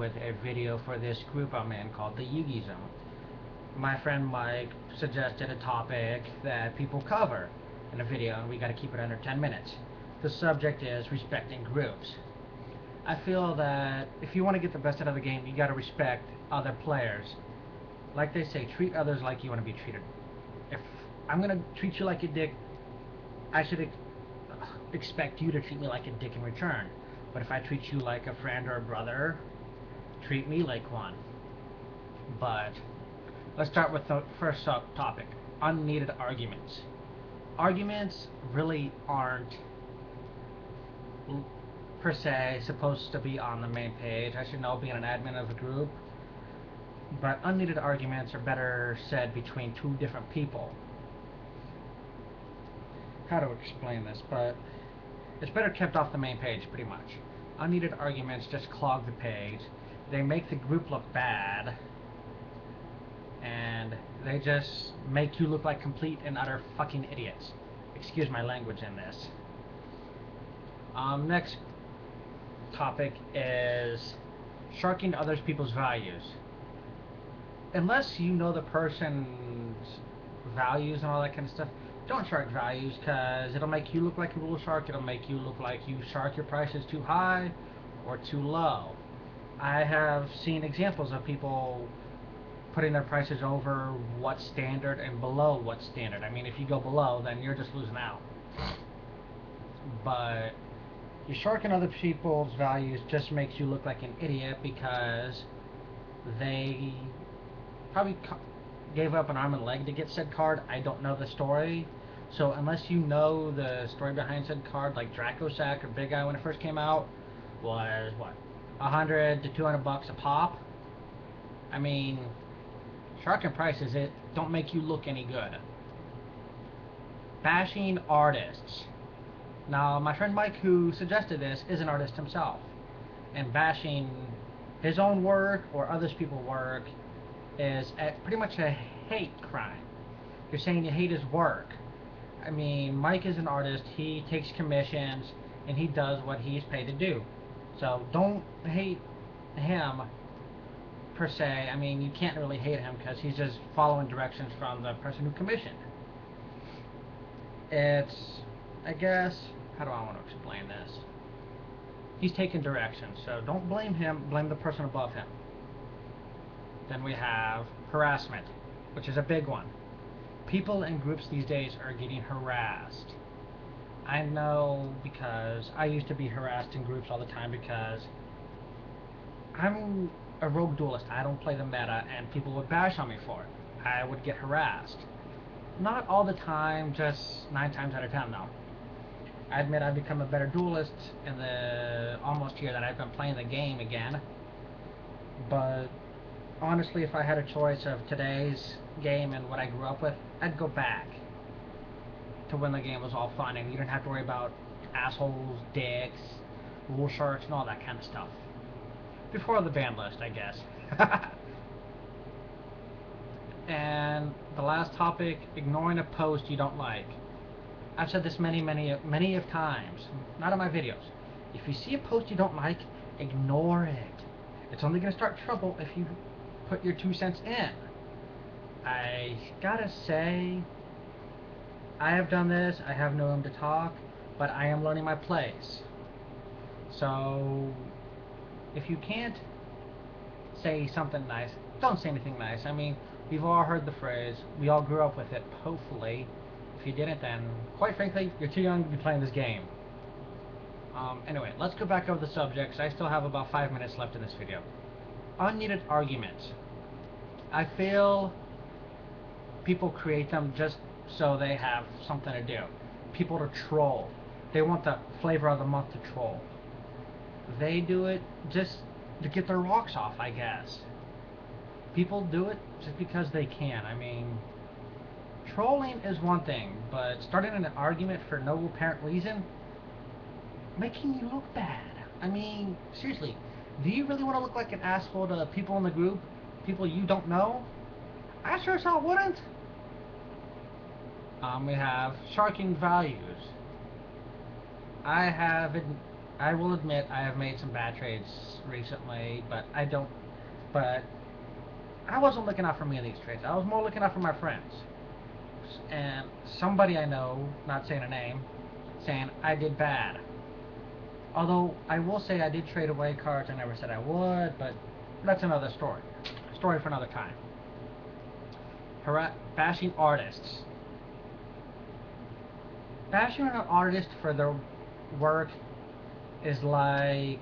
with a video for this group I'm in called the Yugi Zone. My friend Mike suggested a topic that people cover in a video, and we got to keep it under 10 minutes. The subject is respecting groups. I feel that if you want to get the best out of the game, you got to respect other players. Like they say, treat others like you want to be treated. If I'm going to treat you like a dick, I should expect you to treat me like a dick in return. But if I treat you like a friend or a brother, treat me like one. But let's start with the first topic, unneeded arguments. Arguments really aren't per se supposed to be on the main page. I should know being an admin of a group. But unneeded arguments are better said between two different people. How to explain this, but it's better kept off the main page, pretty much. Unneeded arguments just clog the page. They make the group look bad, and they just make you look like complete and utter fucking idiots. Excuse my language in this. Next topic is sharking other people's values. Unless you know the person's values and all that kind of stuff, don't shark values, because it'll make you look like a bull shark. It'll make you look like you shark your prices too high or too low. I have seen examples of people putting their prices over what standard and below what standard. I mean, if you go below, then you're just losing out. But you sharking other people's values just makes you look like an idiot, because they probably gave up an arm and a leg to get said card. I don't know the story, so unless you know the story behind said card, like Dracosack or Big Eye when it first came out was what, 100 to 200 bucks a pop. I mean, sharking prices, it don't make you look any good. Bashing artists. Now, my friend Mike, who suggested this, is an artist himself, and bashing his own work or other people's work is pretty much a hate crime. You're saying you hate his work. I mean, Mike is an artist. He takes commissions, and he does what he's paid to do. So don't hate him per se. I mean, you can't really hate him because he's just following directions from the person who commissioned. It's, I guess, how do I want to explain this? He's taking directions, so don't blame him, blame the person above him. Then we have harassment, which is a big one. People in groups these days are getting harassed. I know, because I used to be harassed in groups all the time, because I'm a rogue duelist. I don't play the meta, and people would bash on me for it. I would get harassed. Not all the time, just 9 times out of 10 though. I admit I've become a better duelist in the almost year that I've been playing the game again. But honestly, if I had a choice of today's game and what I grew up with, I'd go back to when the game was all fun and you didn't have to worry about assholes, dicks, bull sharks, and all that kind of stuff. Before the ban list, I guess. And the last topic, ignoring a post you don't like. I've said this many of times, not in my videos. If you see a post you don't like, ignore it. It's only going to start trouble if you put your 2 cents in. I gotta say, I have done this. I have no room to talk, but I am learning my place. So if you can't say something nice, don't say anything nice. I mean, we've all heard the phrase. We all grew up with it, hopefully. If you didn't, then quite frankly, you're too young to be playing this game. Anyway, let's go back over the subjects. I still have about 5 minutes left in this video. Unneeded arguments. I feel people create them just so they have something to do. People to troll. They want the flavor of the month to troll. They do it just to get their rocks off, I guess. People do it just because they can. I mean, trolling is one thing, but starting an argument for no apparent reason, making you look bad. I mean, seriously, do you really want to look like an asshole to people in the group? People you don't know? I sure as hell wouldn't. We have sharking values. I have I will admit I have made some bad trades recently, but I don't. But I wasn't looking out for me in these trades. I was more looking out for my friends. And somebody I know, not saying a name, saying I did bad. Although I will say I did trade away cards I never said I would, but that's another story. Story for another time. Bashing artists. Bashing an artist for their work is like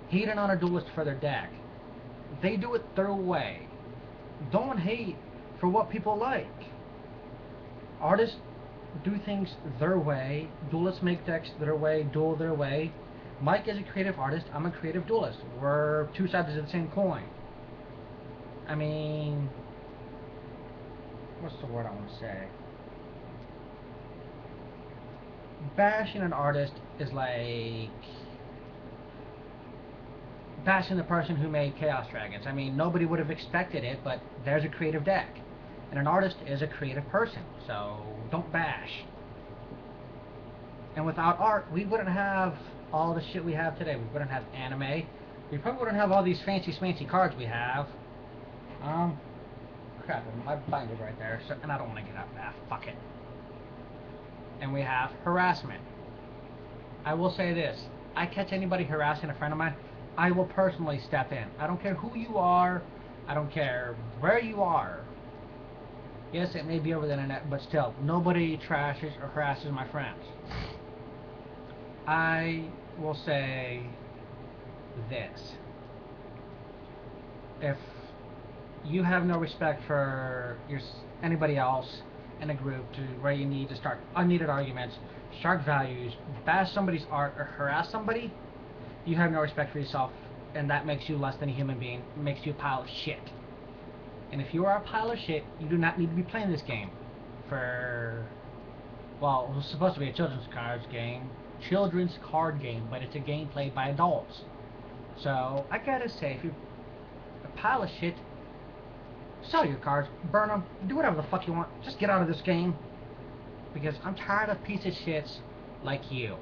hating on a duelist for their deck. They do it their way. Don't hate for what people like. Artists do things their way. Duelists make decks their way, duel their way. Mike is a creative artist. I'm a creative duelist. We're two sides of the same coin. I mean, what's the word I want to say? Bashing an artist is like bashing the person who made Chaos Dragons. I mean, nobody would have expected it, but there's a creative deck. And an artist is a creative person, so don't bash. And without art, we wouldn't have all the shit we have today. We wouldn't have anime. We probably wouldn't have all these fancy smancy cards we have. Crap, my binder's right there, so, and I don't want to get up. Ah, fuck it. And we have harassment. I will say this. I catch anybody harassing a friend of mine, I will personally step in. I don't care who you are. I don't care where you are. Yes, it may be over the internet, but still, nobody trashes or harasses my friends. I will say this. If you have no respect for anybody else in a group to where you need to start unneeded arguments, shark values, bash somebody's art, or harass somebody, you have no respect for yourself, and that makes you less than a human being. It makes you a pile of shit. And if you are a pile of shit, you do not need to be playing this game for, well, it was supposed to be a children's card game, but it's a game played by adults. So, I gotta say, if you're a pile of shit, sell your cards, burn them, do whatever the fuck you want, just get out of this game. Because I'm tired of piece of shits like you.